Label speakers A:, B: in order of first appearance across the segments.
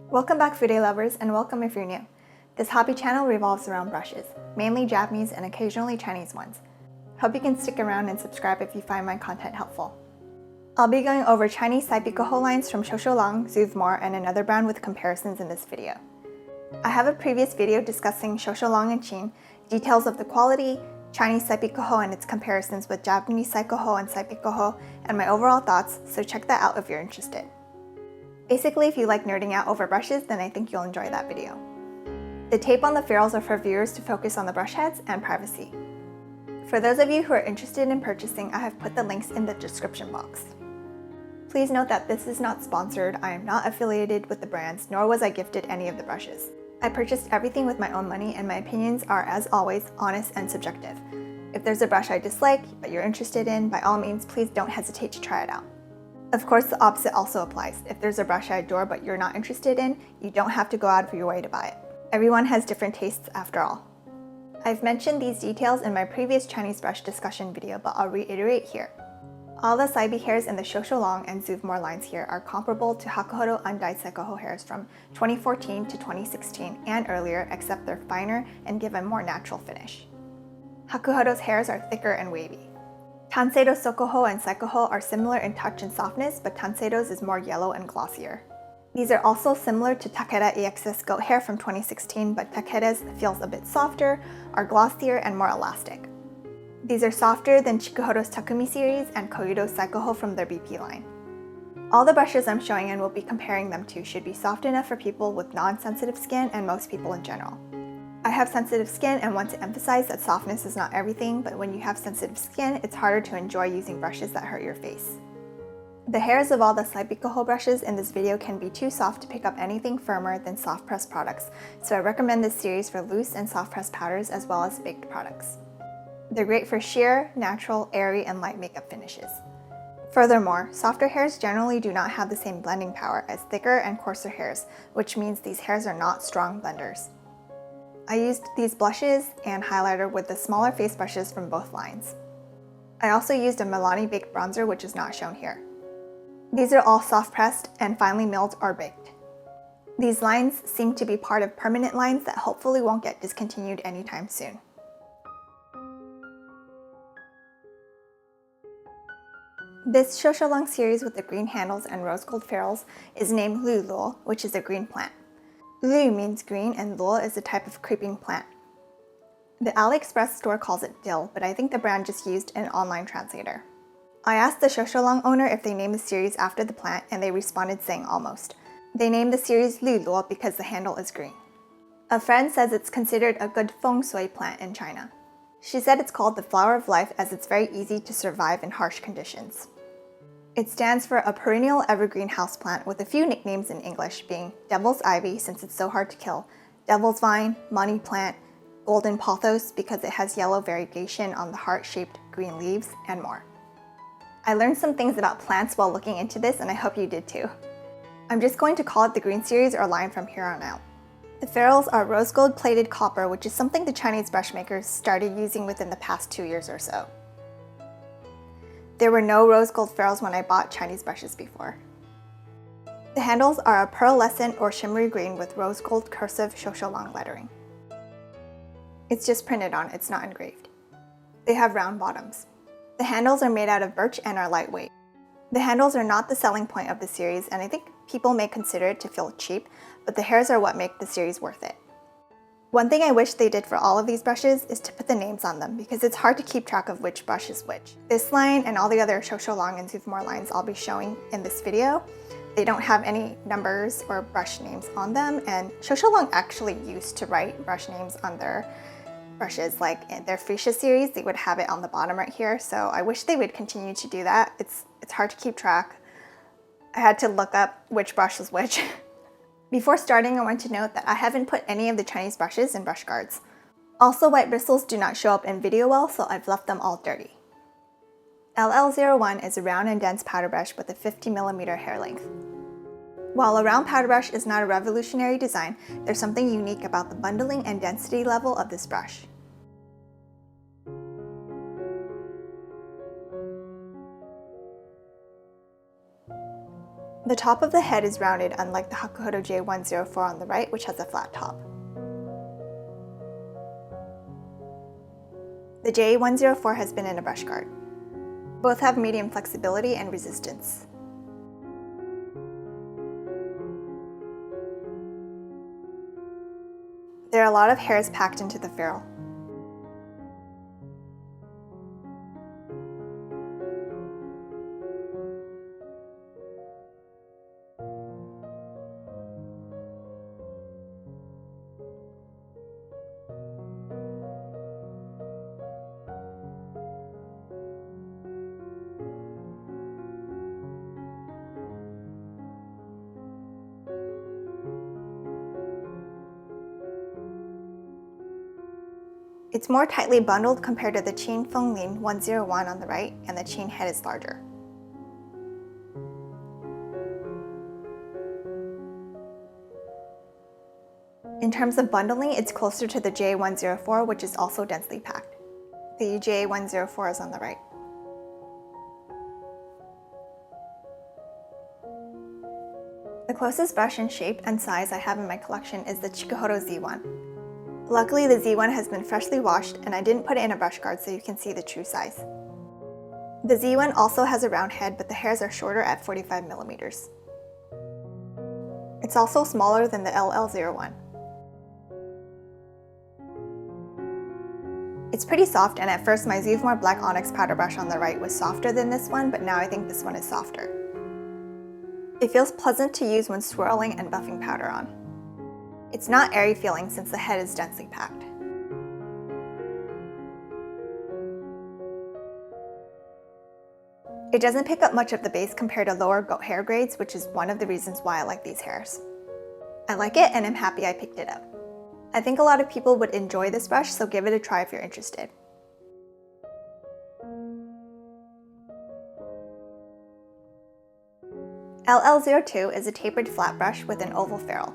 A: Welcome back, Fude lovers, and welcome if you're new. This hobby channel revolves around brushes, mainly Japanese and occasionally Chinese ones. Hope you can stick around and subscribe if you find my content helpful. I'll be going over Chinese Saibikoho lines from Shou Shou, Zuvmor, and another brand with comparisons in this video. I have a previous video discussing Shou Shou and Chin, details of the quality, Chinese Saibikoho and its comparisons with Japanese Saikoho and Saibikoho, and my overall thoughts, so check that out if you're interested. Basically, if you like nerding out over brushes, then I think you'll enjoy that video. The tape on the ferrules are for viewers to focus on the brush heads and privacy. For those of you who are interested in purchasing, I have put the links in the description box. Please note that this is not sponsored, I am not affiliated with the brands, nor was I gifted any of the brushes. I purchased everything with my own money, and my opinions are, as always, honest and subjective. If there's a brush I dislike, but you're interested in, by all means, please don't hesitate to try it out. Of course, the opposite also applies. If there's a brush I adore but you're not interested in, you don't have to go out of your way to buy it. Everyone has different tastes after all. I've mentioned these details in my previous Chinese brush discussion video, but I'll reiterate here. All the Saibi hairs in the Shou Shou and Zuvmor lines here are comparable to Hakuhodo undyed Saikoho hairs from 2014 to 2016 and earlier, except they're finer and give a more natural finish. Hakuhodo's hairs are thicker and wavy. Tanseido Sokoho and Saikoho are similar in touch and softness, but Tanseido's is more yellow and glossier. These are also similar to Takeda EXS goat hair from 2016, but Takeda's feels a bit softer, are glossier, and more elastic. These are softer than Chikuhodo's Takumi series and Koyudo Saikoho from their BP line. All the brushes I'm showing and will be comparing them to should be soft enough for people with non-sensitive skin and most people in general. I have sensitive skin and want to emphasize that softness is not everything, but when you have sensitive skin, it's harder to enjoy using brushes that hurt your face. The hairs of all the Saibikoho brushes in this video can be too soft to pick up anything firmer than soft press products, so I recommend this series for loose and soft press powders as well as baked products. They're great for sheer, natural, airy, and light makeup finishes. Furthermore, softer hairs generally do not have the same blending power as thicker and coarser hairs, which means these hairs are not strong blenders. I used these blushes and highlighter with the smaller face brushes from both lines. I also used a Milani baked bronzer, which is not shown here. These are all soft pressed and finely milled or baked. These lines seem to be part of permanent lines that hopefully won't get discontinued anytime soon. This Shou Shou series with the green handles and rose gold ferrules is named Lu Luo, which is a green plant. Lu means green and luo is a type of creeping plant. The AliExpress store calls it dill, but I think the brand just used an online translator. I asked the Shou Shou owner if they named the series after the plant, and they responded saying almost. They named the series Lu Luo because the handle is green. A friend says it's considered a good feng shui plant in China. She said it's called the flower of life as it's very easy to survive in harsh conditions. It stands for a perennial evergreen houseplant with a few nicknames in English, being devil's ivy since it's so hard to kill, devil's vine, money plant, golden pothos because it has yellow variegation on the heart-shaped green leaves, and more. I learned some things about plants while looking into this, and I hope you did too. I'm just going to call it the green series or line from here on out. The ferrules are rose gold plated copper, which is something the Chinese brush makers started using within the past 2 years or so. There were no rose gold ferrules when I bought Chinese brushes before. The handles are a pearlescent or shimmery green with rose gold cursive Shou Shou lettering. It's just printed on, it's not engraved. They have round bottoms. The handles are made out of birch and are lightweight. The handles are not the selling point of the series, and I think people may consider it to feel cheap, but the hairs are what make the series worth it. One thing I wish they did for all of these brushes is to put the names on them, because it's hard to keep track of which brush is which. This line and all the other Shou Shou and Zuvmor lines I'll be showing in this video, they don't have any numbers or brush names on them, and Shou Shou actually used to write brush names on their brushes, like in their Freesia series, they would have it on the bottom right here, so I wish they would continue to do that. It's hard to keep track. I had to look up which brush was which. Before starting, I want to note that I haven't put any of the Chinese brushes in brush guards. Also, white bristles do not show up in video well, so I've left them all dirty. LL01 is a round and dense powder brush with a 50mm hair length. While a round powder brush is not a revolutionary design, there's something unique about the bundling and density level of this brush. The top of the head is rounded, unlike the Koyudo C011 on the right, which has a flat top. The C011 has been in a brush guard. Both have medium flexibility and resistance. There are a lot of hairs packed into the ferrule. It's more tightly bundled compared to the Qin Fenglin 101 on the right, and the Qin head is larger. In terms of bundling, it's closer to the C011, which is also densely packed. The C011 is on the right. The closest brush in shape and size I have in my collection is the Koyudo Z1. Luckily, the Z1 has been freshly washed, and I didn't put it in a brush guard so you can see the true size. The Z1 also has a round head, but the hairs are shorter at 45 millimeters. It's also smaller than the LL01. It's pretty soft, and at first my Zuvmor Black Onyx powder brush on the right was softer than this one, but now I think this one is softer. It feels pleasant to use when swirling and buffing powder on. It's not airy feeling since the head is densely packed. It doesn't pick up much of the base compared to lower goat hair grades, which is one of the reasons why I like these hairs. I like it, and I'm happy I picked it up. I think a lot of people would enjoy this brush, so give it a try if you're interested. LL02 is a tapered flat brush with an oval ferrule.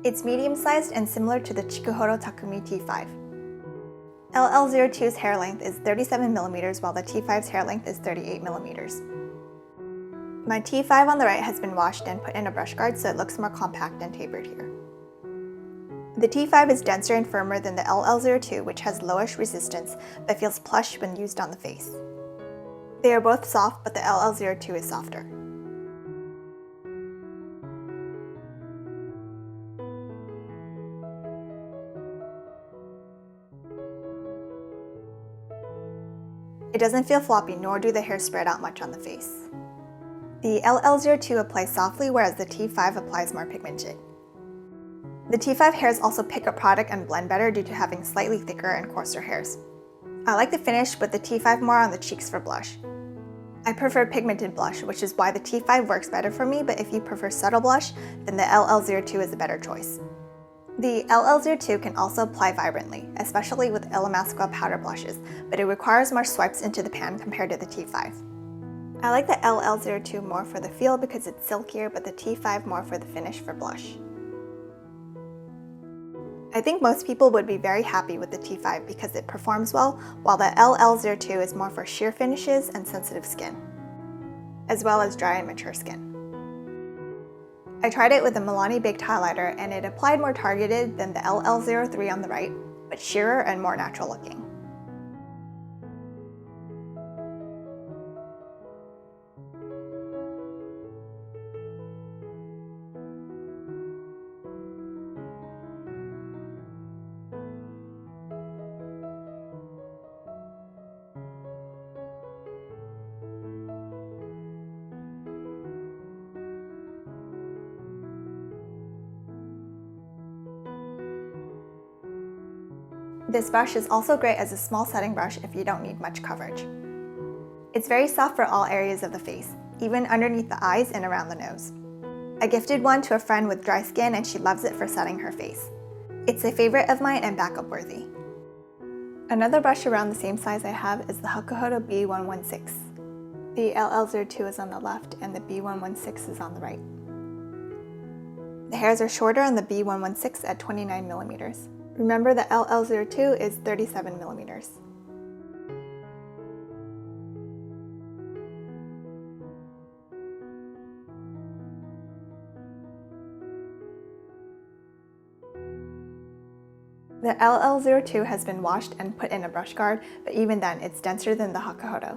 A: It's medium-sized and similar to the Chikuhodo Takumi T5. LL02's hair length is 37 millimeters, while the T5's hair length is 38 millimeters. My T5 on the right has been washed and put in a brush guard, so it looks more compact and tapered here. The T5 is denser and firmer than the LL02, which has lowish resistance but feels plush when used on the face. They are both soft, but the LL02 is softer. It doesn't feel floppy, nor do the hairs spread out much on the face. The LL02 applies softly, whereas the T5 applies more pigmented. The T5 hairs also pick up product and blend better due to having slightly thicker and coarser hairs. I like the finish with the T5 more on the cheeks for blush. I prefer pigmented blush, which is why the T5 works better for me, but if you prefer subtle blush, then the LL02 is a better choice. The LL02 can also apply vibrantly, especially with Illamasqua powder blushes, but it requires more swipes into the pan compared to the T5. I like the LL02 more for the feel because it's silkier, but the T5 more for the finish for blush. I think most people would be very happy with the T5 because it performs well, while the LL02 is more for sheer finishes and sensitive skin, as well as dry and mature skin. I tried it with a Milani Baked Highlighter, and it applied more targeted than the LL03 on the right, but sheerer and more natural looking. This brush is also great as a small setting brush if you don't need much coverage. It's very soft for all areas of the face, even underneath the eyes and around the nose. I gifted one to a friend with dry skin, and she loves it for setting her face. It's a favorite of mine and backup worthy. Another brush around the same size I have is the Koyudo B011. The LL02 is on the left and the B116 is on the right. The hairs are shorter on the B116 at 29 millimeters. Remember the LL02 is 37 millimeters. The LL02 has been washed and put in a brush guard, but even then it's denser than the Koyudo.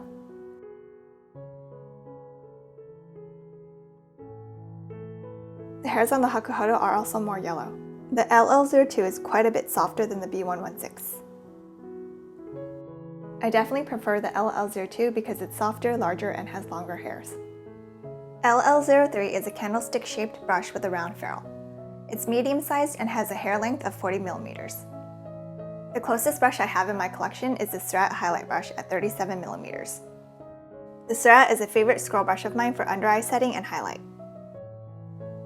A: The hairs on the Koyudo are also more yellow. The LL02 is quite a bit softer than the B116. I definitely prefer the LL02 because it's softer, larger, and has longer hairs. LL03 is a candlestick-shaped brush with a round ferrule. It's medium-sized and has a hair length of 40 millimeters. The closest brush I have in my collection is the Surat highlight brush at 37 millimeters. The Surat is a favorite scroll brush of mine for under-eye setting and highlight.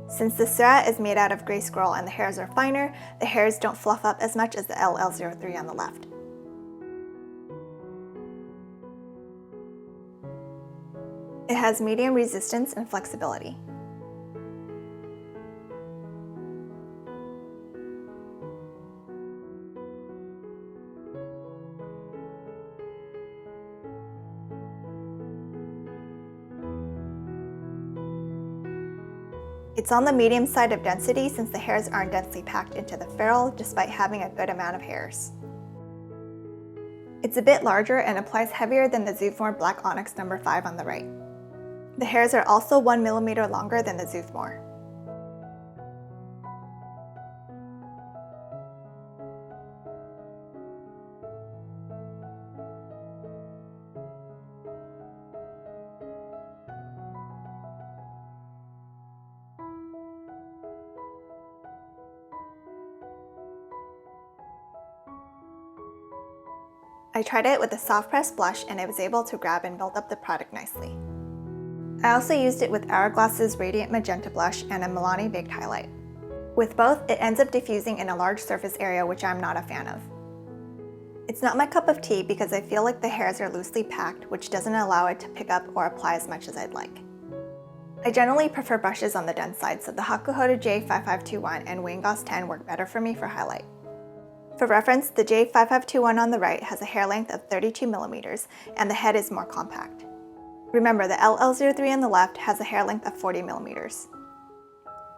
A: Since the Surat is made out of gray scroll and the hairs are finer, the hairs don't fluff up as much as the LL03 on the left. It has medium resistance and flexibility. It's on the medium side of density since the hairs aren't densely packed into the ferrule despite having a good amount of hairs. It's a bit larger and applies heavier than the Zuvmor Black Onyx No. 5 on the right. The hairs are also 1 millimeter longer than the Zuvmor. I tried it with a soft press blush and it was able to grab and build up the product nicely. I also used it with Hourglass's Radiant Magenta blush and a Milani Baked highlight. With both, it ends up diffusing in a large surface area, which I'm not a fan of. It's not my cup of tea because I feel like the hairs are loosely packed, which doesn't allow it to pick up or apply as much as I'd like. I generally prefer brushes on the dense side, so the Koyudo J5521 and Wayne-Goss 10 work better for me for highlight. For reference, the J5521 on the right has a hair length of 32 millimeters and the head is more compact. Remember, the LL03 on the left has a hair length of 40 millimeters.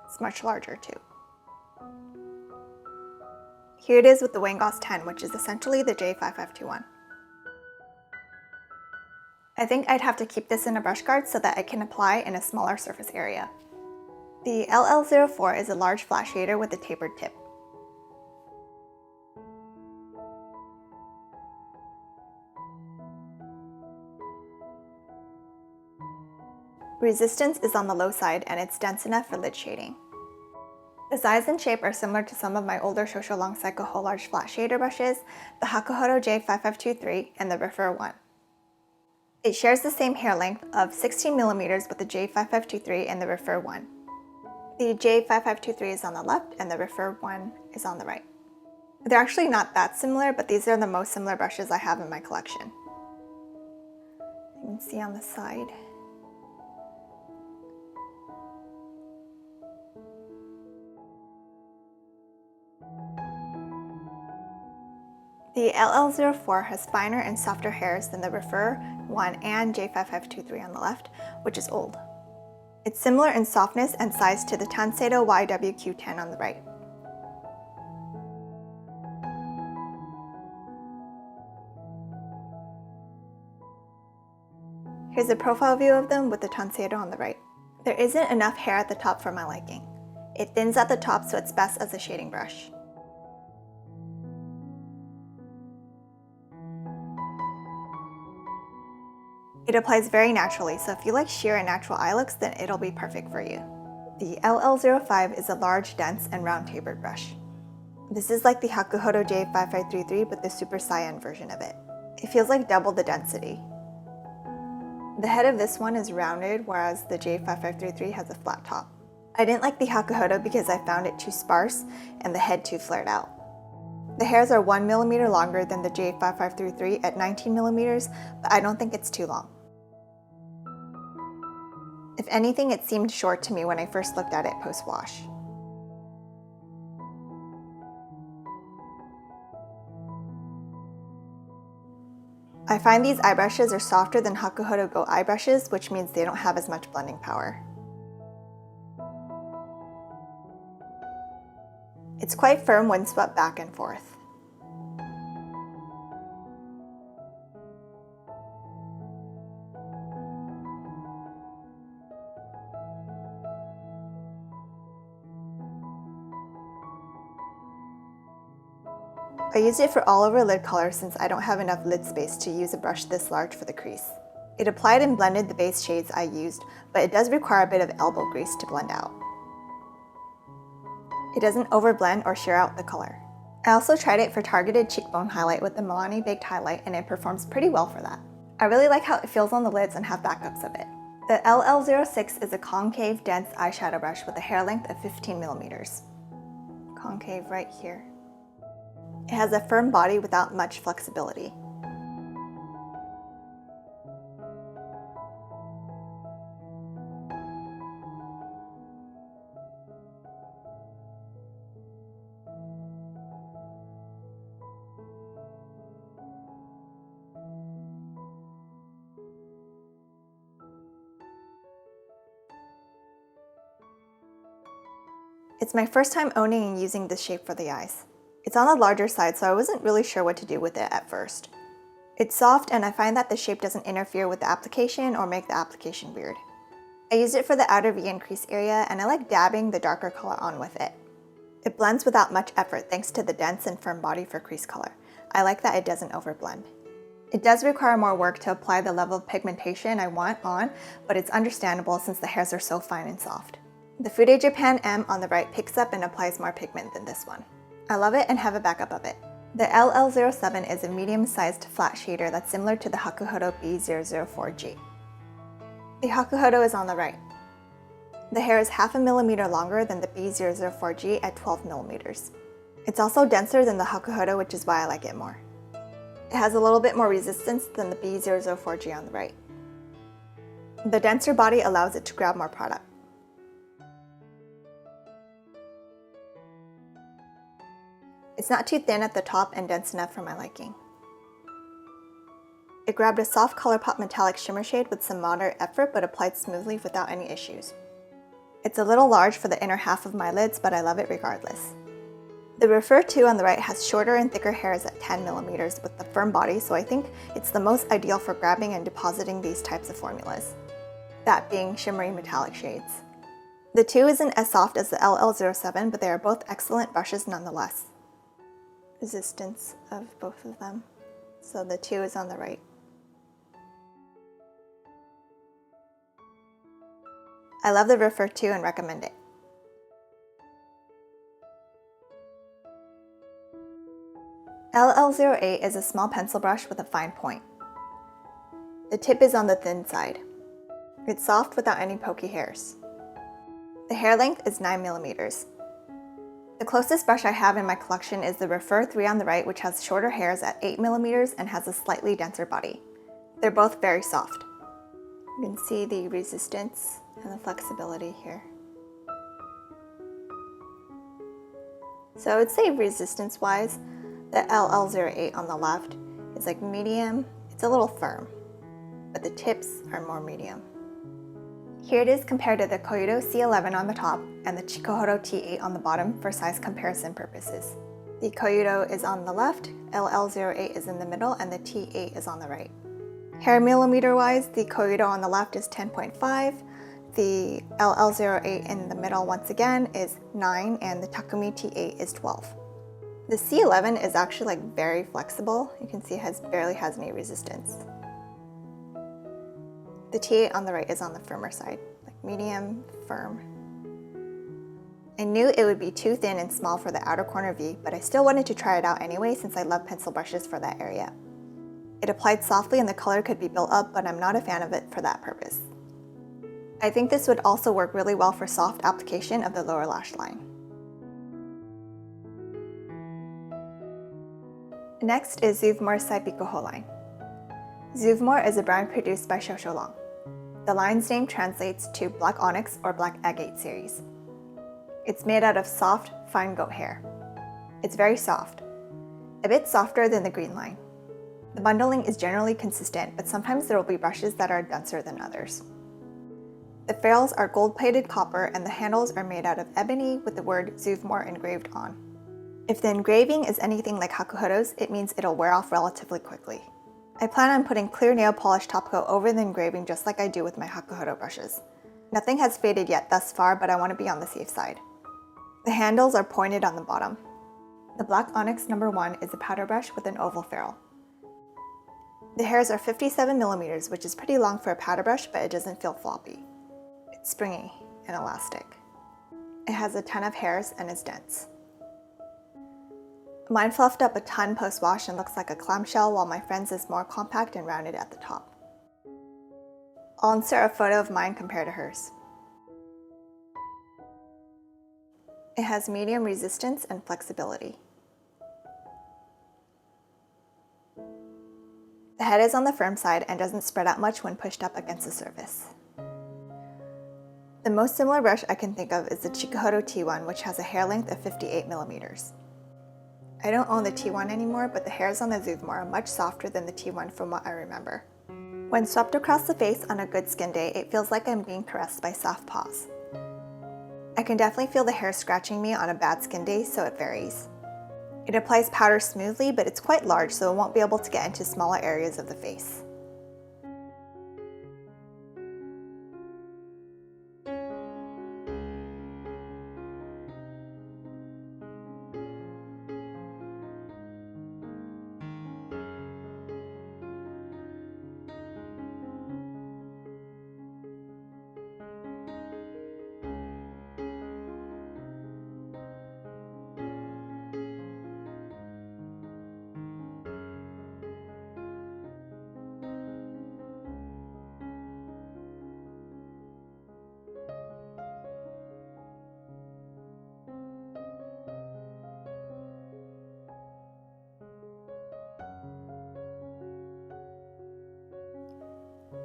A: It's much larger too. Here it is with the Wayne-Goss 10, which is essentially the J5521. I think I'd have to keep this in a brush guard so that I can apply in a smaller surface area. The LL04 is a large flat shader with a tapered tip. Resistance is on the low side and it's dense enough for lid shading. The size and shape are similar to some of my older Shou Shou long Saibikoho large flat shader brushes, the Koyudo J5523 and the Refer 1. It shares the same hair length of 16 millimeters with the J5523 and the Refer 1. The J5523 is on the left and the Refer 1 is on the right. They're actually not that similar, but these are the most similar brushes I have in my collection. You can see on the side. The LL04 has finer and softer hairs than the Refer 1 and J5523 on the left, which is old. It's similar in softness and size to the Tansedo YWQ10 on the right. Here's a profile view of them with the Tansedo on the right. There isn't enough hair at the top for my liking. It thins at the top, so it's best as a shading brush. It applies very naturally, so if you like sheer and natural eye looks, then it'll be perfect for you. The LL05 is a large, dense, and round tapered brush. This is like the Koyudo J5533, but the super cyan version of it. It feels like double the density. The head of this one is rounded, whereas the J5533 has a flat top. I didn't like the Koyudo because I found it too sparse and the head too flared out. The hairs are 1 millimeter longer than the J5533 at 19 millimeters, but I don't think it's too long. If anything, it seemed short to me when I first looked at it post-wash. I find these eye brushes are softer than Hakuhodo Go eye brushes, which means they don't have as much blending power. It's quite firm when swept back and forth. I used it for all over lid color since I don't have enough lid space to use a brush this large for the crease. It applied and blended the base shades I used, but it does require a bit of elbow grease to blend out. It doesn't overblend or shear out the color. I also tried it for targeted cheekbone highlight with the Milani Baked Highlight, and it performs pretty well for that. I really like how it feels on the lids and have backups of it. The LL06 is a concave, dense eyeshadow brush with a hair length of 15 millimeters. Concave right here. It has a firm body without much flexibility. It's my first time owning and using this shape for the eyes. It's on the larger side, so I wasn't really sure what to do with it at first. It's soft, and I find that the shape doesn't interfere with the application or make the application weird. I used it for the outer V and crease area, and I like dabbing the darker color on with it. It blends without much effort thanks to the dense and firm body for crease color. I like that it doesn't overblend. It does require more work to apply the level of pigmentation I want on, but it's understandable since the hairs are so fine and soft. The Fude Japan M on the right picks up and applies more pigment than this one. I love it and have a backup of it. The LL07 is a medium-sized flat shader that's similar to the Hakuhodo B004G. The Hakuhodo is on the right. The hair is 0.5 millimeter longer than the B004G at 12 millimeters. It's also denser than the Hakuhodo, which is why I like it more. It has a little bit more resistance than the B004G on the right. The denser body allows it to grab more product. It's not too thin at the top and dense enough for my liking. It grabbed a soft ColourPop metallic shimmer shade with some moderate effort but applied smoothly without any issues. It's a little large for the inner half of my lids, but I love it regardless. The Refer To on the right has shorter and thicker hairs at 10 millimeters with the firm body, so I think it's the most ideal for grabbing and depositing these types of formulas. That being shimmery metallic shades. The 2 isn't as soft as the LL07, but they are both excellent brushes nonetheless. Resistance of both of them. So the 2 is on the right. I love the Refer To and recommend it. LL08 is a small pencil brush with a fine point. The tip is on the thin side. It's soft without any pokey hairs. The hair length is 9 millimeters. The closest brush I have in my collection is the Refer 3 on the right, which has shorter hairs at 8 millimeters and has a slightly denser body. They're both very soft. You can see the resistance and the flexibility here. So I would say resistance-wise, the LL08 on the left is like medium. It's a little firm, but the tips are more medium. Here it is compared to the Koyudo C011 on the top and the Chikuhodo T8 on the bottom for size comparison purposes. The Koyudo is on the left, LL08 is in the middle, and the T8 is on the right. Hair millimeter wise, the Koyudo on the left is 10.5, the LL08 in the middle once again is 9, and the Takumi T8 is 12. The C011 is actually like very flexible. You can see it barely has any resistance. The T8 on the right is on the firmer side, like medium, firm. I knew it would be too thin and small for the outer corner V, but I still wanted to try it out anyway since I love pencil brushes for that area. It applied softly and the color could be built up, but I'm not a fan of it for that purpose. I think this would also work really well for soft application of the lower lash line. Next is Zuvmor Saibikoho line. Zuvmor is a brand produced by Shou Shou. The line's name translates to Black Onyx or Black Agate series. It's made out of soft, fine goat hair. It's very soft, a bit softer than the green line. The bundling is generally consistent, but sometimes there will be brushes that are denser than others. The ferrules are gold-plated copper and the handles are made out of ebony with the word Zuvmor engraved on. If the engraving is anything like Hakuhodo's, it means it'll wear off relatively quickly. I plan on putting clear nail polish top coat over the engraving just like I do with my Hakuhodo brushes. Nothing has faded yet thus far, but I want to be on the safe side. The handles are pointed on the bottom. The Black Onyx No. 1 is a powder brush with an oval ferrule. The hairs are 57mm, which is pretty long for a powder brush, but it doesn't feel floppy. It's springy and elastic. It has a ton of hairs and is dense. Mine fluffed up a ton post-wash and looks like a clamshell, while my friend's is more compact and rounded at the top. I'll insert a photo of mine compared to hers. It has medium resistance and flexibility. The head is on the firm side and doesn't spread out much when pushed up against the surface. The most similar brush I can think of is the Chikuhodo T1, which has a hair length of 58mm. I don't own the T1 anymore, but the hairs on the Zuvmor are much softer than the T1 from what I remember. When swept across the face on a good skin day, it feels like I'm being caressed by soft paws. I can definitely feel the hair scratching me on a bad skin day, so it varies. It applies powder smoothly, but it's quite large, so it won't be able to get into smaller areas of the face.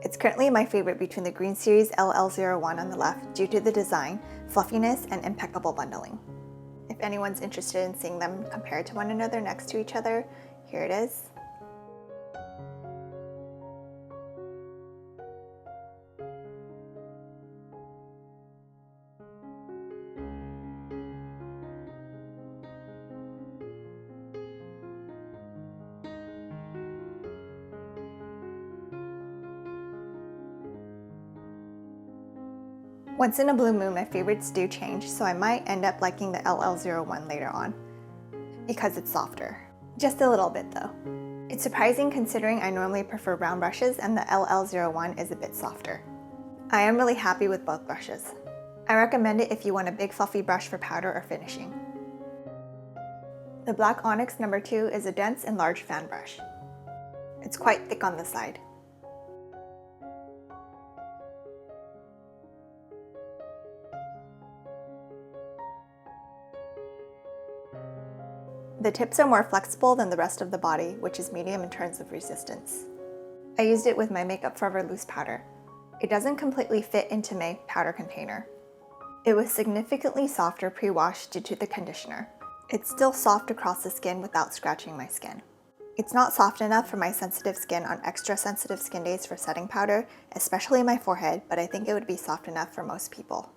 A: It's currently my favorite between the Green Series LL01 on the left due to the design, fluffiness, and impeccable bundling. If anyone's interested in seeing them compared to one another next to each other, here it is. Once in a blue moon, my favorites do change, so I might end up liking the LL01 later on, because it's softer. Just a little bit though. It's surprising considering I normally prefer round brushes and the LL01 is a bit softer. I am really happy with both brushes. I recommend it if you want a big fluffy brush for powder or finishing. The Black Onyx No. 2 is a dense and large fan brush. It's quite thick on the side. The tips are more flexible than the rest of the body, which is medium in terms of resistance. I used it with my Makeup Forever loose powder. It doesn't completely fit into my powder container. It was significantly softer pre-wash due to the conditioner. It's still soft across the skin without scratching my skin. It's not soft enough for my sensitive skin on extra sensitive skin days for setting powder, especially my forehead, but I think it would be soft enough for most people.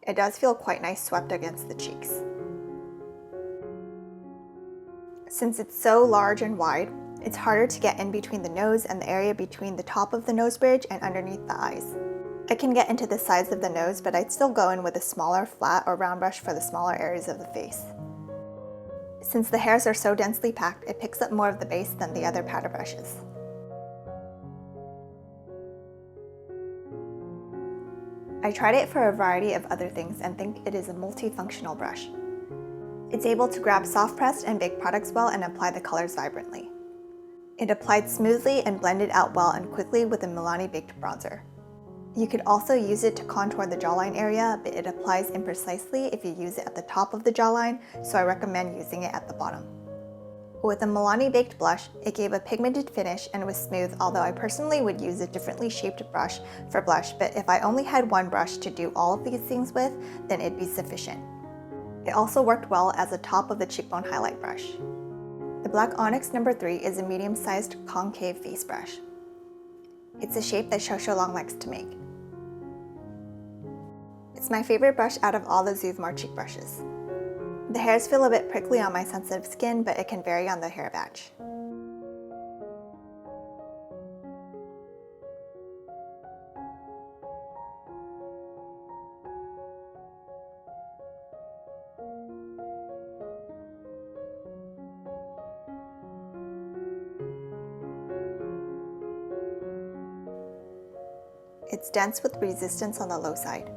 A: It does feel quite nice swept against the cheeks. Since it's so large and wide, it's harder to get in between the nose and the area between the top of the nose bridge and underneath the eyes. I can get into the sides of the nose, but I'd still go in with a smaller flat or round brush for the smaller areas of the face. Since the hairs are so densely packed, it picks up more of the base than the other powder brushes. I tried it for a variety of other things and think it is a multifunctional brush. It's able to grab soft pressed and baked products well and apply the colors vibrantly. It applied smoothly and blended out well and quickly with a Milani baked bronzer. You could also use it to contour the jawline area, but it applies imprecisely if you use it at the top of the jawline, so I recommend using it at the bottom. With a Milani baked blush, it gave a pigmented finish and was smooth, although I personally would use a differently shaped brush for blush, but if I only had one brush to do all of these things with, then it'd be sufficient. It also worked well as a top of the cheekbone highlight brush. The Black Onyx No. 3 is a medium-sized concave face brush. It's a shape that Shou Shou likes to make. It's my favorite brush out of all the Zuvmor cheek brushes. The hairs feel a bit prickly on my sensitive skin, but it can vary on the hair batch. It's dense with resistance on the low side.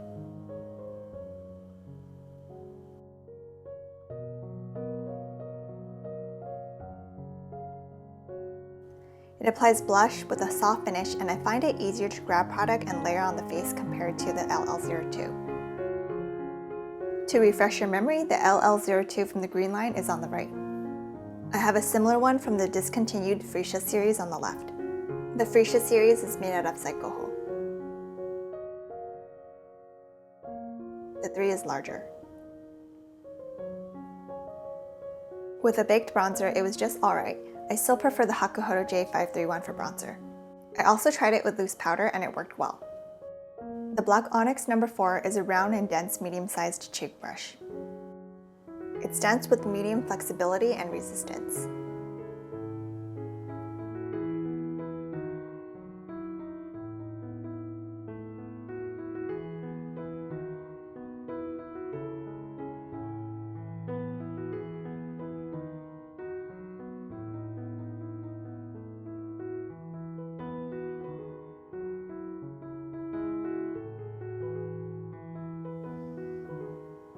A: It applies blush with a soft finish, and I find it easier to grab product and layer on the face compared to the LL02. To refresh your memory, the LL02 from the green line is on the right. I have a similar one from the discontinued Fude series on the left. The Fude series is made out of Saibikoho. The 3 is larger. With a baked bronzer, it was just alright. I still prefer the Koyudo J531 for bronzer. I also tried it with loose powder and it worked well. The Black Onyx No. 4 is a round and dense medium-sized cheek brush. It's dense with medium flexibility and resistance.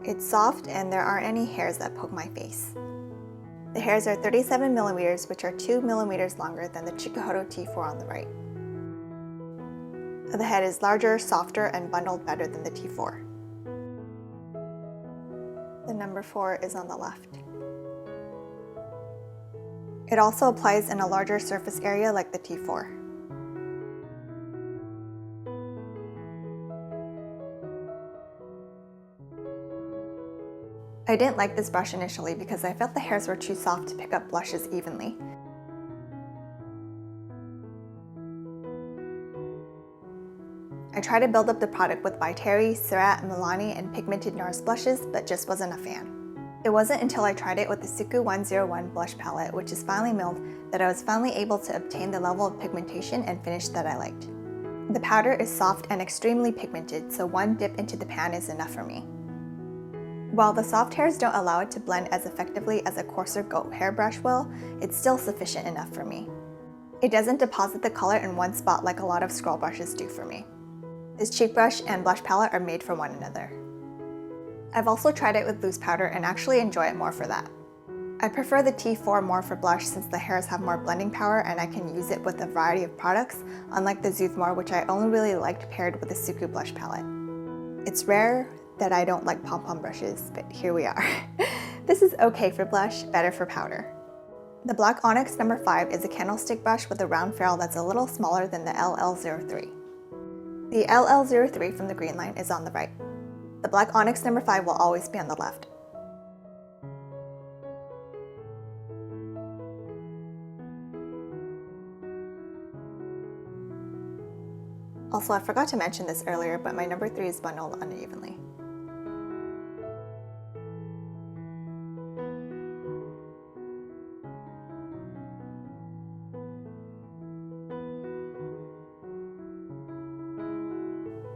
A: It's soft and there aren't any hairs that poke my face. The hairs are 37mm, which are 2mm longer than the Koyudo T4 on the right. The head is larger, softer, and bundled better than the T4. The No. 4 is on the left. It also applies in a larger surface area like the T4. I didn't like this brush initially because I felt the hairs were too soft to pick up blushes evenly. I tried to build up the product with Viteri, Cerat, Milani, and pigmented NARS blushes, but just wasn't a fan. It wasn't until I tried it with the Suku 101 blush palette, which is finely milled, that I was finally able to obtain the level of pigmentation and finish that I liked. The powder is soft and extremely pigmented, so one dip into the pan is enough for me. While the soft hairs don't allow it to blend as effectively as a coarser goat hair brush will, it's still sufficient enough for me. It doesn't deposit the color in one spot like a lot of scroll brushes do for me. This cheek brush and blush palette are made for one another. I've also tried it with loose powder and actually enjoy it more for that. I prefer the T4 more for blush since the hairs have more blending power and I can use it with a variety of products, unlike the Zuvmor, which I only really liked paired with the Suku blush palette. It's rare that I don't like pom-pom brushes, but here we are. This is okay for blush, better for powder. The Black Onyx No. 5 is a candlestick brush with a round ferrule that's a little smaller than the LL03. The LL03 from the green line is on the right. The Black Onyx No. 5 will always be on the left. Also, I forgot to mention this earlier, but my No. 3 is bundled unevenly.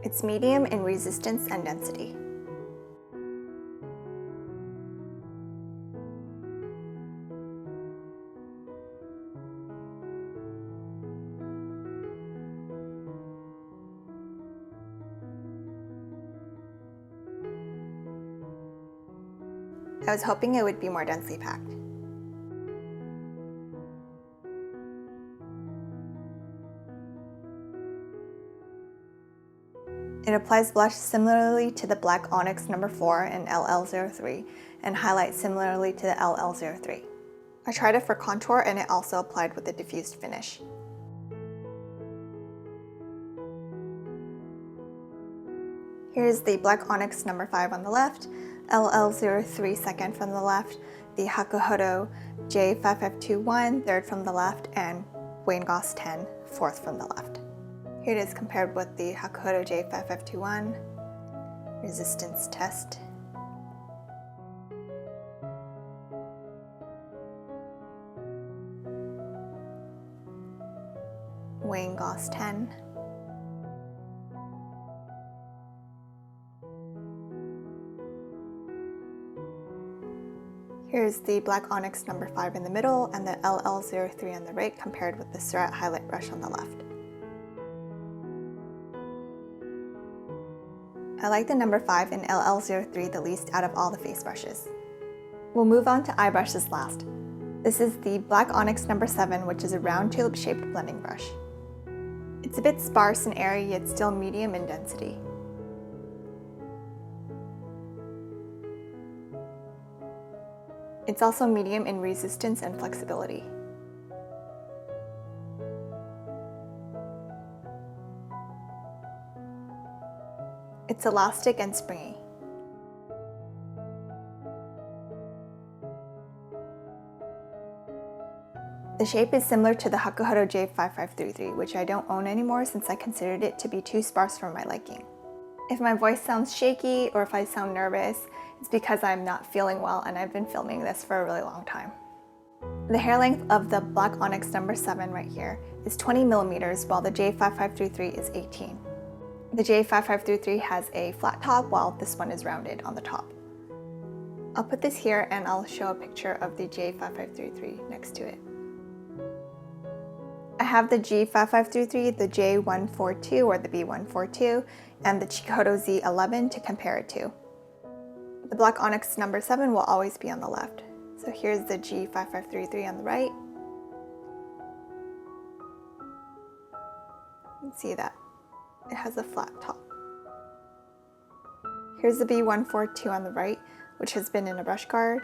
A: It's medium in resistance and density. I was hoping it would be more densely packed. It applies blush similarly to the Black Onyx No. 4 and LL03 and highlights similarly to the LL03. I tried it for contour and it also applied with a diffused finish. Here's the Black Onyx number 5 on the left, LL03 second from the left, the Koyudo J5521 third from the left, and Wayne Goss 10 fourth from the left. Here it is compared with the Koyudo J5521 resistance test. Wayne Goss 10. Here's the Black Onyx number 5 in the middle and the LL03 on the right compared with the Surratt highlight brush on the left. I like the number 5 in LL03 the least out of all the face brushes. We'll move on to eye brushes last. This is the Black Onyx number 7, which is a round tulip shaped blending brush. It's a bit sparse and airy, yet still medium in density. It's also medium in resistance and flexibility. It's elastic and springy. The shape is similar to the Koyudo J5533, which I don't own anymore since I considered it to be too sparse for my liking. If my voice sounds shaky or if I sound nervous, it's because I'm not feeling well and I've been filming this for a really long time. The hair length of the Black Onyx number 7 right here is 20 millimeters, while the J5533 is 18. The J5533 has a flat top, while this one is rounded on the top. I'll put this here and I'll show a picture of the J5533 next to it. I have the G5533, the J142 or the B142, and the Koyudo Z011 to compare it to. The Black Onyx number 7 will always be on the left. So here's the G5533 on the right. You can see that it has a flat top. Here's the B142 on the right, which has been in a brush guard.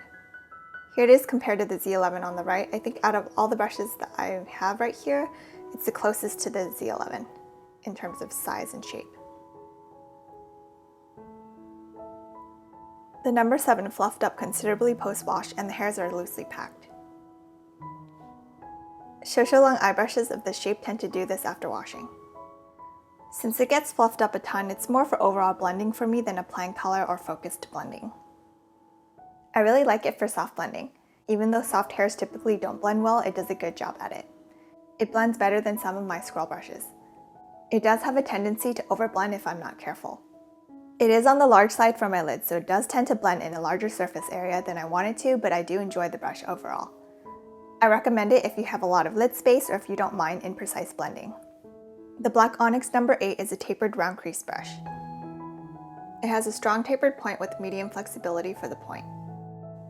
A: Here it is compared to the Z11 on the right. I think out of all the brushes that I have right here, it's the closest to the Z11 in terms of size and shape. The number 7 fluffed up considerably post-wash and the hairs are loosely packed. Shou Shou long eye brushes of this shape tend to do this after washing. Since it gets fluffed up a ton, it's more for overall blending for me than applying color or focused blending. I really like it for soft blending. Even though soft hairs typically don't blend well, it does a good job at it. It blends better than some of my scroll brushes. It does have a tendency to overblend if I'm not careful. It is on the large side for my lid, so it does tend to blend in a larger surface area than I want it to, but I do enjoy the brush overall. I recommend it if you have a lot of lid space or if you don't mind imprecise blending. The Black Onyx number 8 is a tapered round crease brush. It has a strong tapered point with medium flexibility for the point.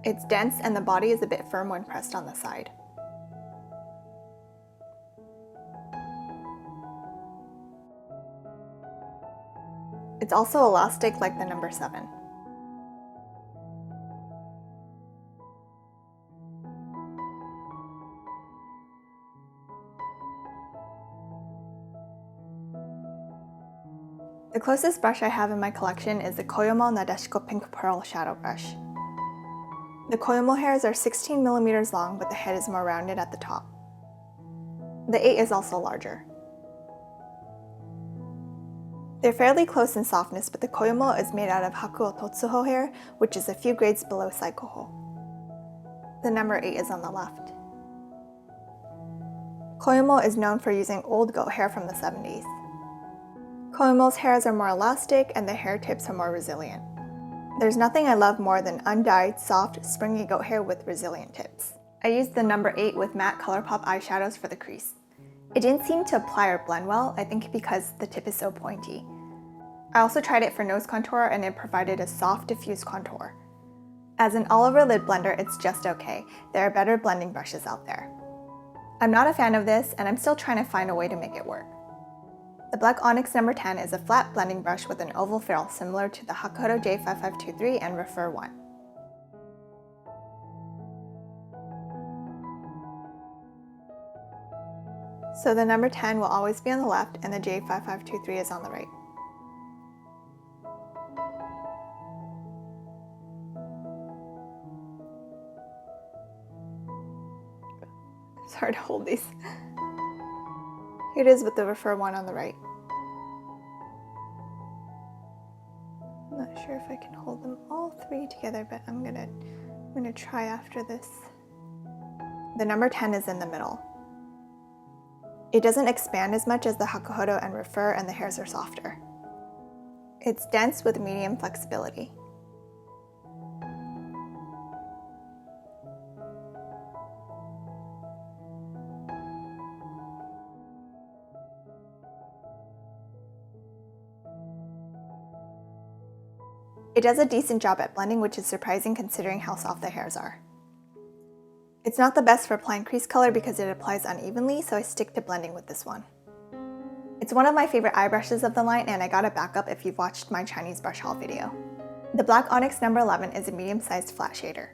A: It's dense and the body is a bit firm when pressed on the side. It's also elastic like the number 7. The closest brush I have in my collection is the Koyudo Nadeshiko Pink Pearl Shadow Brush. The Koyudo hairs are 16 millimeters long, but the head is more rounded at the top. The 8 is also larger. They're fairly close in softness, but the Koyudo is made out of Hakuo Totsuho hair, which is a few grades below Saibikoho. The number 8 is on the left. Koyudo is known for using old goat hair from the 70s. Koyudo's hairs are more elastic and the hair tips are more resilient. There's nothing I love more than undyed, soft, springy goat hair with resilient tips. I used the number 8 with matte ColourPop eyeshadows for the crease. It didn't seem to apply or blend well, I think because the tip is so pointy. I also tried it for nose contour and it provided a soft, diffuse contour. As an all-over lid blender, it's just okay. There are better blending brushes out there. I'm not a fan of this, and I'm still trying to find a way to make it work. The Black Onyx number 10 is a flat blending brush with an oval ferrule similar to the Koyudo J5523 and Refer 1. So the number 10 will always be on the left and the J5523 is on the right. It's hard to hold these. Here it is with the refer one on the right. I'm not sure if I can hold them all three together, but I'm gonna try after this. The number 10 is in the middle. It doesn't expand as much as the Hakuhodo and refer, and the hairs are softer. It's dense with medium flexibility. It does a decent job at blending, which is surprising considering how soft the hairs are. It's not the best for applying crease color because it applies unevenly, so I stick to blending with this one. It's one of my favorite eye brushes of the line, and I got a backup if you've watched my Chinese brush haul video. The Black Onyx number 11 is a medium-sized flat shader.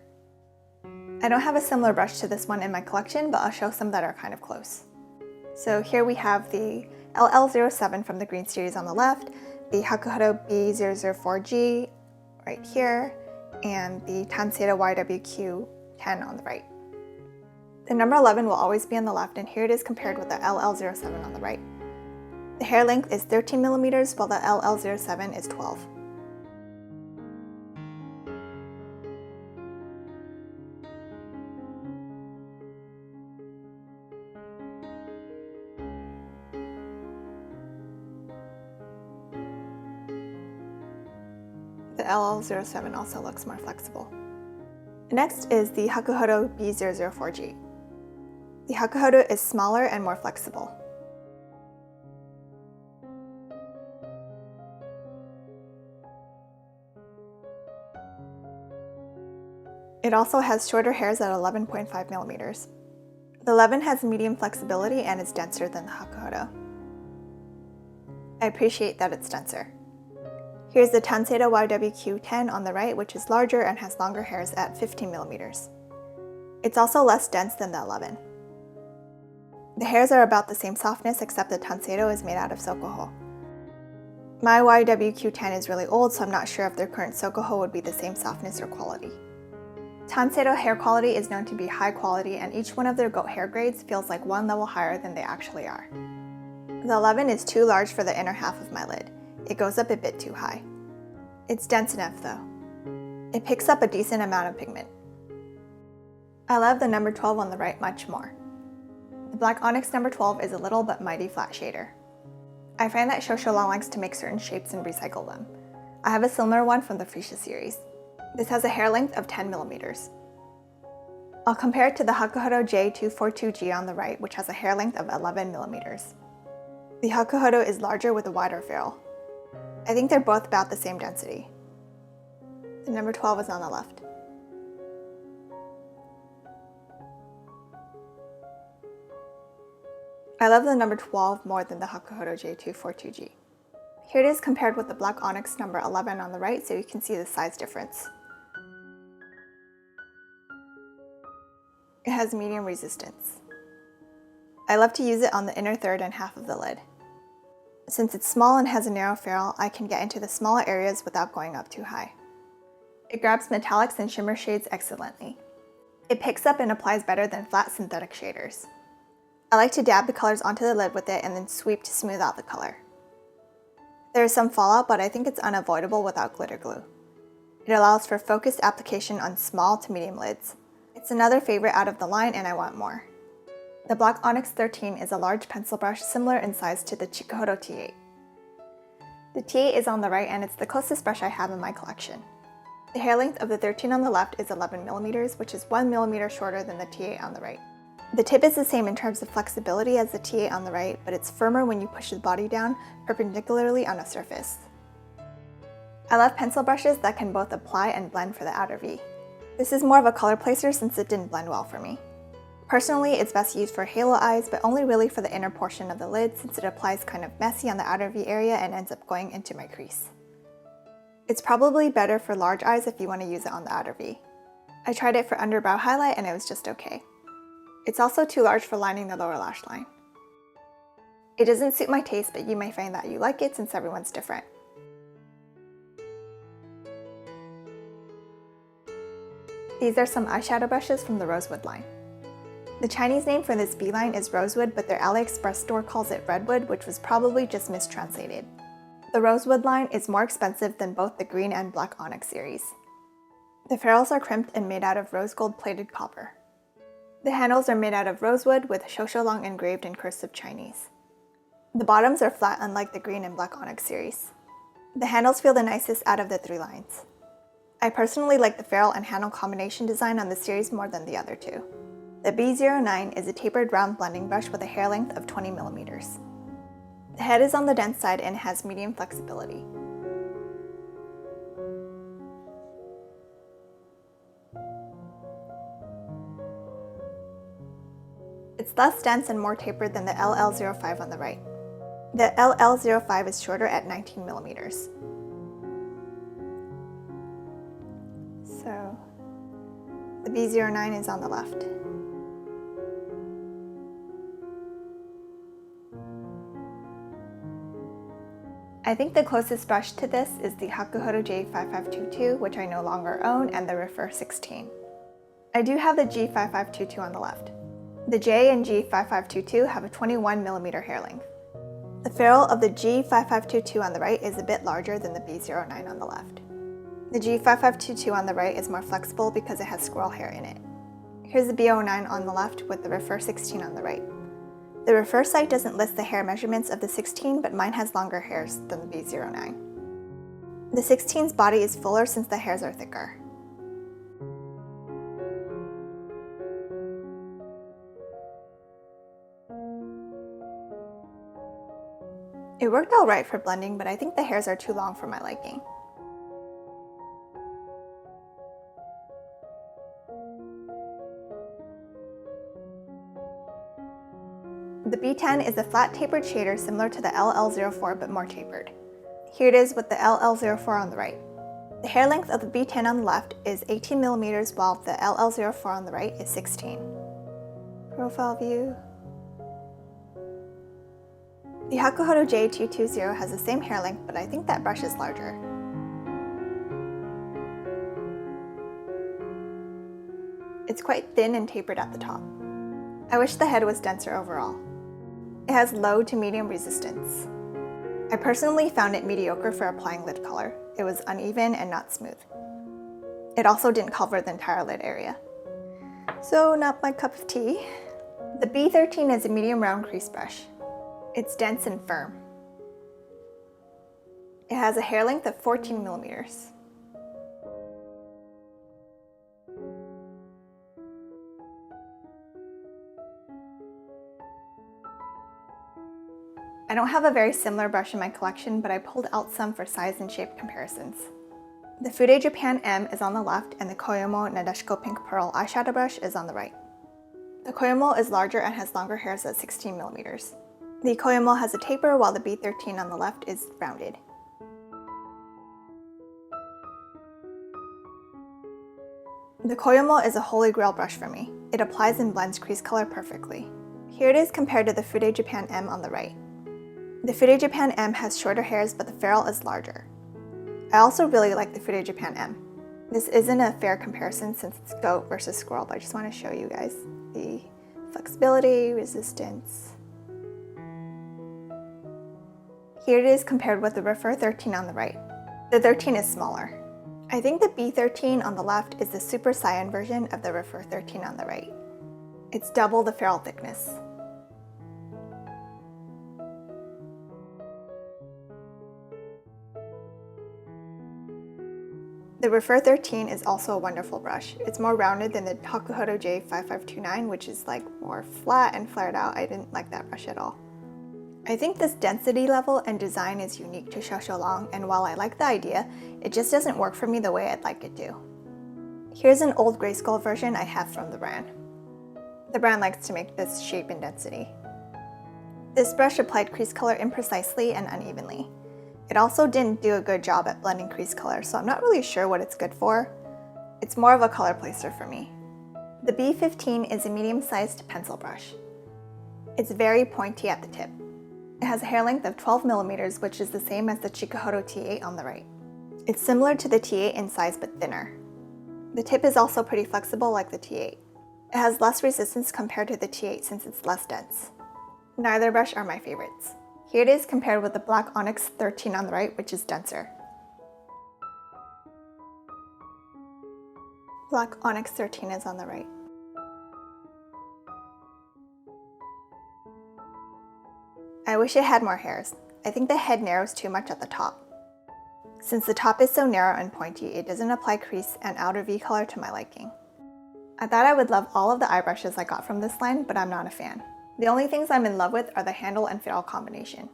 A: I don't have a similar brush to this one in my collection, but I'll show some that are kind of close. So here we have the LL07 from the green series on the left, the Hakuhodo B004G right here, and the Tanseido YWQ10 on the right. The number 11 will always be on the left, and here it is compared with the LL07 on the right. The hair length is 13 millimeters, while the LL07 is 12. The LL07 also looks more flexible. Next is the Hakuhodo B004G. The Hakuhodo is smaller and more flexible. It also has shorter hairs at 11.5 millimeters. The 11 has medium flexibility and is denser than the Hakuhodo. I appreciate that it's denser. Here's the Tanseido YWQ10 on the right, which is larger and has longer hairs at 15 millimeters. It's also less dense than the 11. The hairs are about the same softness, except the Tanseido is made out of Saibikoho. My YWQ10 is really old, so I'm not sure if their current Saibikoho would be the same softness or quality. Tanseido hair quality is known to be high quality, and each one of their goat hair grades feels like one level higher than they actually are. The 11 is too large for the inner half of my lid. It goes up a bit too high. It's dense enough though. It picks up a decent amount of pigment. I love the number 12 on the right much more. The Black Onyx number 12 is a little but mighty flat shader. I find that Shou Shou likes to make certain shapes and recycle them. I have a similar one from the Fude series. This has a hair length of 10 millimeters. I'll compare it to the Hakuhodo J242G on the right, which has a hair length of 11 millimeters. The Hakuhodo is larger with a wider ferrule. I think they're both about the same density. The number 12 is on the left. I love the number 12 more than the Hakuhodo J242G. Here it is compared with the Black Onyx number 11 on the right, so you can see the size difference. It has medium resistance. I love to use it on the inner third and half of the lid. Since it's small and has a narrow ferrule, I can get into the smaller areas without going up too high. It grabs metallics and shimmer shades excellently. It picks up and applies better than flat synthetic shaders. I like to dab the colors onto the lid with it and then sweep to smooth out the color. There is some fallout, but I think it's unavoidable without glitter glue. It allows for focused application on small to medium lids. It's another favorite out of the line, and I want more. The Black Onyx 13 is a large pencil brush similar in size to the Chikuhodo T8. The T8 is on the right, and it's the closest brush I have in my collection. The hair length of the 13 on the left is 11 millimeters, which is 1 millimeter shorter than the T8 on the right. The tip is the same in terms of flexibility as the T8 on the right, but it's firmer when you push the body down perpendicularly on a surface. I love pencil brushes that can both apply and blend for the outer V. This is more of a color placer since it didn't blend well for me. Personally, it's best used for halo eyes, but only really for the inner portion of the lid since it applies kind of messy on the outer V area and ends up going into my crease. It's probably better for large eyes if you want to use it on the outer V. I tried it for underbrow highlight and it was just okay. It's also too large for lining the lower lash line. It doesn't suit my taste, but you may find that you like it since everyone's different. These are some eyeshadow brushes from the Rosewood line. The Chinese name for this B line is Rosewood, but their AliExpress store calls it Redwood, which was probably just mistranslated. The Rosewood line is more expensive than both the Green and Black Onyx series. The ferrules are crimped and made out of rose gold plated copper. The handles are made out of rosewood with Shou Shou engraved in cursive Chinese. The bottoms are flat, unlike the Green and Black Onyx series. The handles feel the nicest out of the 3 lines. I personally like the ferrule and handle combination design on this series more than the other 2. The B09 is a tapered round blending brush with a hair length of 20 millimeters. The head is on the dense side and has medium flexibility. It's less dense and more tapered than the LL05 on the right. The LL05 is shorter at 19 millimeters. So the B09 is on the left. I think the closest brush to this is the Koyudo J5522, which I no longer own, and the Refer 16. I do have the G5522 on the left. The J and G5522 have a 21 millimeter hair length. The ferrule of the G5522 on the right is a bit larger than the B09 on the left. The G5522 on the right is more flexible because it has squirrel hair in it. Here's the B09 on the left with the Refer 16 on the right. The Refer site doesn't list the hair measurements of the 16, but mine has longer hairs than the B09. The 16's body is fuller since the hairs are thicker. It worked alright for blending, but I think the hairs are too long for my liking. The B10 is a flat tapered shader similar to the LL04 but more tapered. Here it is with the LL04 on the right. The hair length of the B10 on the left is 18 millimeters while the LL04 on the right is 16. Profile view. The Koyudo J220 has the same hair length, but I think that brush is larger. It's quite thin and tapered at the top. I wish the head was denser overall. It has low to medium resistance. I personally found it mediocre for applying lid color. It was uneven and not smooth. It also didn't cover the entire lid area. So not my cup of tea. The B13 is a medium round crease brush. It's dense and firm. It has a hair length of 14 millimeters. I don't have a very similar brush in my collection, but I pulled out some for size and shape comparisons. The Fude Japan M is on the left and the Koyudo Nadeshiko Pink Pearl eyeshadow brush is on the right. The Koyudo is larger and has longer hairs at 16 millimeters. The Koyudo has a taper while the B13 on the left is rounded. The Koyudo is a holy grail brush for me. It applies and blends crease color perfectly. Here it is compared to the Fude Japan M on the right. The Fude Japan M has shorter hairs, but the ferrule is larger. I also really like the Fude Japan M. This isn't a fair comparison since it's goat versus squirrel, but I just want to show you guys the flexibility, resistance. Here it is compared with the Refer 13 on the right. The 13 is smaller. I think the B13 on the left is the Super Cyan version of the Refer 13 on the right. It's double the ferrule thickness. The Refer 13 is also a wonderful brush. It's more rounded than the Koyudo J5529, which is like more flat and flared out. I didn't like that brush at all. I think this density level and design is unique to Shou Shou, and while I like the idea, it just doesn't work for me the way I'd like it to. Here's an old grayskull version I have from the brand. The brand likes to make this shape and density. This brush applied crease color imprecisely and unevenly. It also didn't do a good job at blending crease color, so I'm not really sure what it's good for. It's more of a color placer for me. The B15 is a medium-sized pencil brush. It's very pointy at the tip. It has a hair length of 12 millimeters, which is the same as the Chikuhodo T8 on the right. It's similar to the T8 in size but thinner. The tip is also pretty flexible like the T8. It has less resistance compared to the T8 since it's less dense. Neither brush are my favorites. Here it is compared with the Black Onyx 13 on the right, which is denser. Black Onyx 13 is on the right. I wish it had more hairs. I think the head narrows too much at the top. Since the top is so narrow and pointy, it doesn't apply crease and outer V color to my liking. I thought I would love all of the eye brushes I got from this line, but I'm not a fan. The only things I'm in love with are the handle and ferrule combination.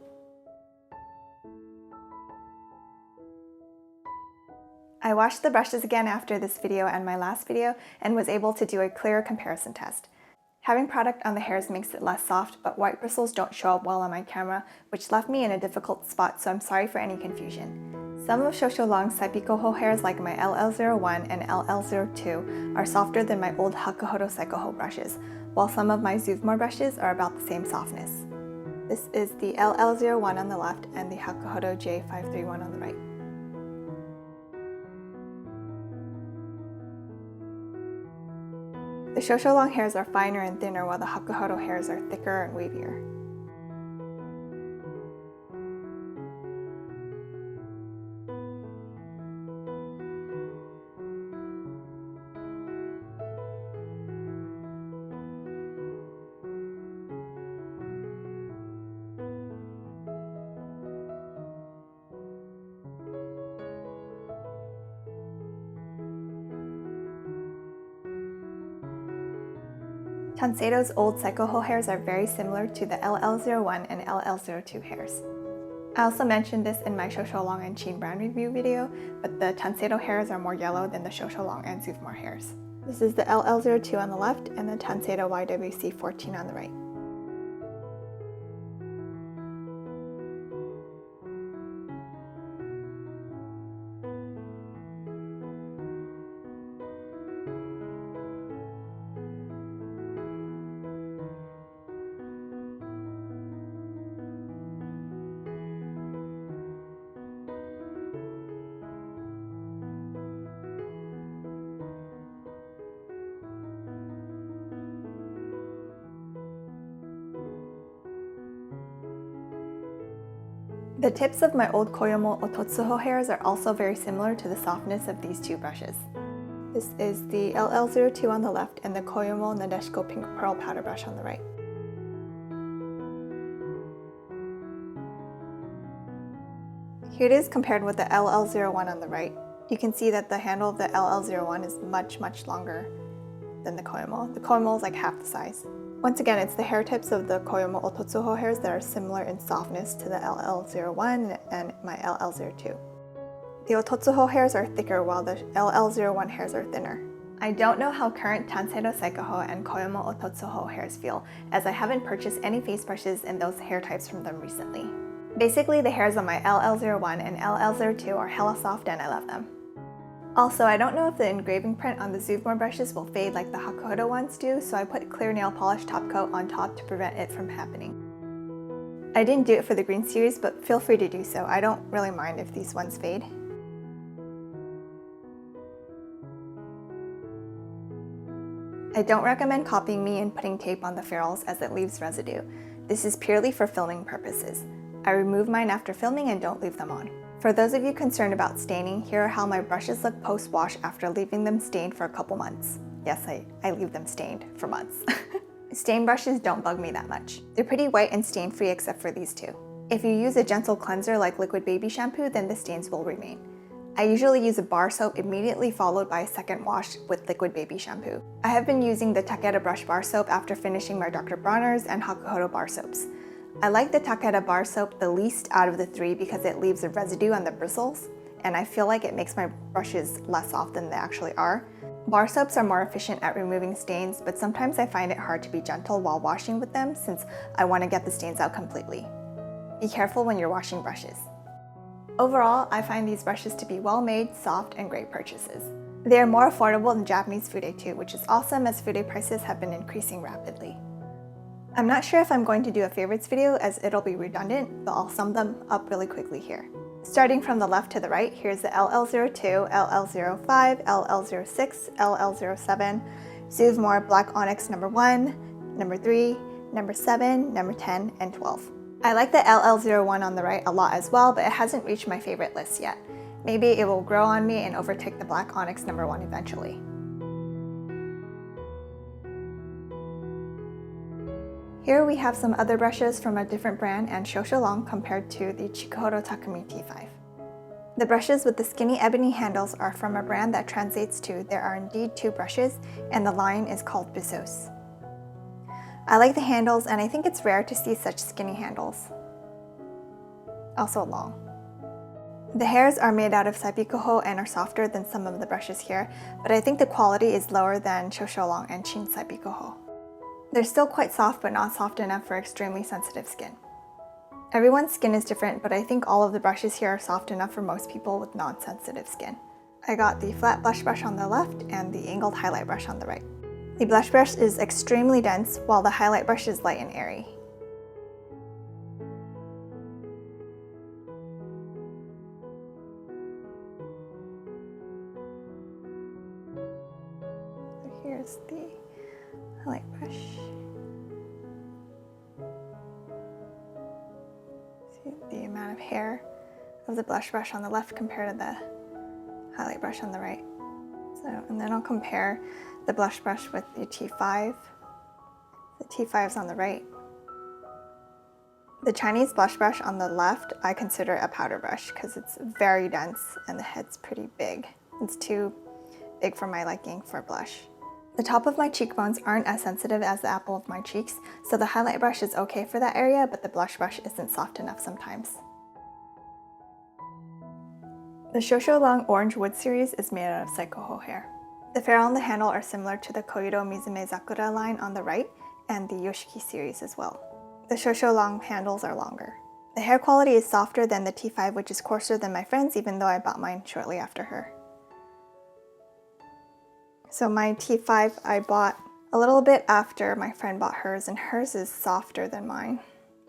A: I washed the brushes again after this video and my last video and was able to do a clearer comparison test. Having product on the hairs makes it less soft, but white bristles don't show up well on my camera, which left me in a difficult spot, so I'm sorry for any confusion. Some of Shou Shou Long's Saibikoho hairs like my LL01 and LL02 are softer than my old Koyudo C011 brushes, while some of my Zuvmor brushes are about the same softness. This is the LL01 on the left and the Koyudo J531 on the right. The Shou Shou Long hairs are finer and thinner, while the Koyudo hairs are thicker and wavier. Tanseido's old C011 hairs are very similar to the LL01 and LL02 hairs. I also mentioned this in my Shou Shou Long and Sheen brand review video, but the Tanseido hairs are more yellow than the Shou Shou Long and Zuvmor hairs. This is the LL02 on the left and the Tanseido YWC14 on the right. The tips of my old Koyudo Ototsuho hairs are also very similar to the softness of these two brushes. This is the LL02 on the left and the Koyudo Nadeshiko Pink Pearl Powder Brush on the right. Here it is compared with the LL01 on the right. You can see that the handle of the LL01 is much longer than the Koyudo. The Koyudo is like half the size. Once again, it's the hair tips of the Koyudo Ototsuho hairs that are similar in softness to the LL01 and my LL02. The Ototsuho hairs are thicker while the LL01 hairs are thinner. I don't know how current Tanseido C011 and Koyudo Ototsuho hairs feel, as I haven't purchased any face brushes in those hair types from them recently. Basically, the hairs on my LL01 and LL02 are hella soft and I love them. Also, I don't know if the engraving print on the Zuvmor brushes will fade like the Koyudo ones do, so I put clear nail polish top coat on top to prevent it from happening. I didn't do it for the green series, but feel free to do so. I don't really mind if these ones fade. I don't recommend copying me and putting tape on the ferrules as it leaves residue. This is purely for filming purposes. I remove mine after filming and don't leave them on. For those of you concerned about staining, here are how my brushes look post-wash after leaving them stained for a couple months. Yes, I leave them stained for months. Stain brushes don't bug me that much. They're pretty white and stain-free except for these two. If you use a gentle cleanser like liquid baby shampoo, then the stains will remain. I usually use a bar soap immediately followed by a second wash with liquid baby shampoo. I have been using the Takeda brush bar soap after finishing my Dr. Bronner's and Koyudo bar soaps. I like the Takeda bar soap the least out of the three because it leaves a residue on the bristles, and I feel like it makes my brushes less soft than they actually are. Bar soaps are more efficient at removing stains, but sometimes I find it hard to be gentle while washing with them since I want to get the stains out completely. Be careful when you're washing brushes. Overall, I find these brushes to be well-made, soft, and great purchases. They are more affordable than Japanese Fude too, which is awesome as Fude prices have been increasing rapidly. I'm not sure if I'm going to do a favorites video as it'll be redundant, but I'll sum them up really quickly here. Starting from the left to the right, here's the LL02, LL05, LL06, LL07, Zuvmor Black Onyx number 1, number 3, number 7, number 10, and 12. I like the LL01 on the right a lot as well, but it hasn't reached my favorite list yet. Maybe it will grow on me and overtake the Black Onyx number 1 eventually. Here we have some other brushes from a different brand and Shou Shou compared to the Chikuhodo Takumi T5. The brushes with the skinny ebony handles are from a brand that translates to "there are indeed 2 brushes" and the line is called Bisos. I like the handles and I think it's rare to see such skinny handles. Also long. The hairs are made out of Saibikoho and are softer than some of the brushes here, but I think the quality is lower than Shou Shou and Shin Saibikoho. They're still quite soft but not soft enough for extremely sensitive skin. Everyone's skin is different, but I think all of the brushes here are soft enough for most people with non-sensitive skin. I got the flat blush brush on the left and the angled highlight brush on the right. The blush brush is extremely dense, while the highlight brush is light and airy. So here's the highlight brush. See the amount of hair of the blush brush on the left compared to the highlight brush on the right. And then I'll compare the blush brush with the T5. The T5 is on the right. The Chinese blush brush on the left I consider a powder brush because it's very dense and the head's pretty big. It's too big for my liking for blush. The top of my cheekbones aren't as sensitive as the apple of my cheeks, so the highlight brush is okay for that area, but the blush brush isn't soft enough sometimes. The Shou Shou Orange Wood series is made out of Saibikoho hair. The ferrule on the handle are similar to the Koyudo Zakura line on the right and the Yoshiki series as well. The Shou Shou handles are longer. The hair quality is softer than the T5, which is coarser than my friend's, even though I bought mine shortly after her. So my T5 I bought a little bit after my friend bought hers, and hers is softer than mine.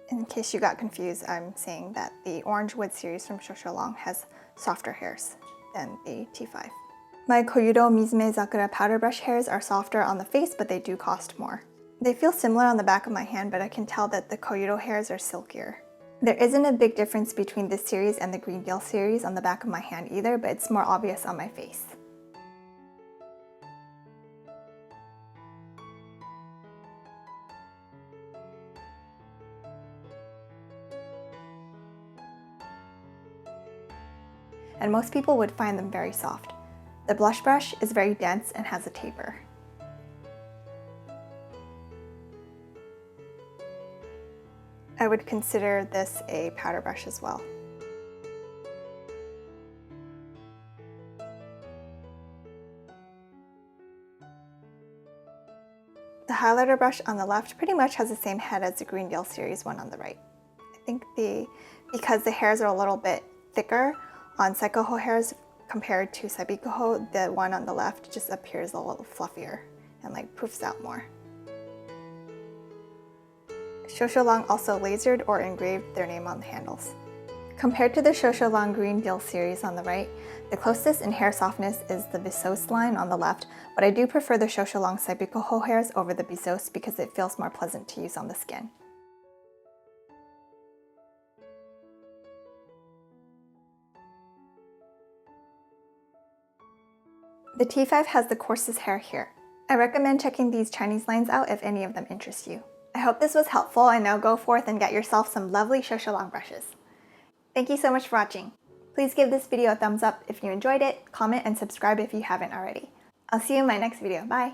A: In case you got confused, I'm saying that the Orange Wood series from Shou Shou has softer hairs than the T5. My Koyudo Zakura powder brush hairs are softer on the face, but they do cost more. They feel similar on the back of my hand, but I can tell that the Koyudo hairs are silkier. There isn't a big difference between this series and the Green Deal series on the back of my hand either, but it's more obvious on my face. And most people would find them very soft. The blush brush is very dense and has a taper. I would consider this a powder brush as well. The highlighter brush on the left pretty much has the same head as the Green Deal series one on the right. I think because the hairs are a little bit thicker on Saibikoho hairs compared to Saibikoho, the one on the left just appears a little fluffier and like poofs out more. Shou Shou also lasered or engraved their name on the handles. Compared to the Shou Shou Green Deal series on the right, the closest in hair softness is the Bisos line on the left, but I do prefer the Shou Shou Saibikoho hairs over the Bisos because it feels more pleasant to use on the skin. The T5 has the coarsest hair here. I recommend checking these Chinese lines out if any of them interest you. I hope this was helpful, and now go forth and get yourself some lovely Shou Shou brushes. Thank you so much for watching. Please give this video a thumbs up if you enjoyed it, comment and subscribe if you haven't already. I'll see you in my next video. Bye!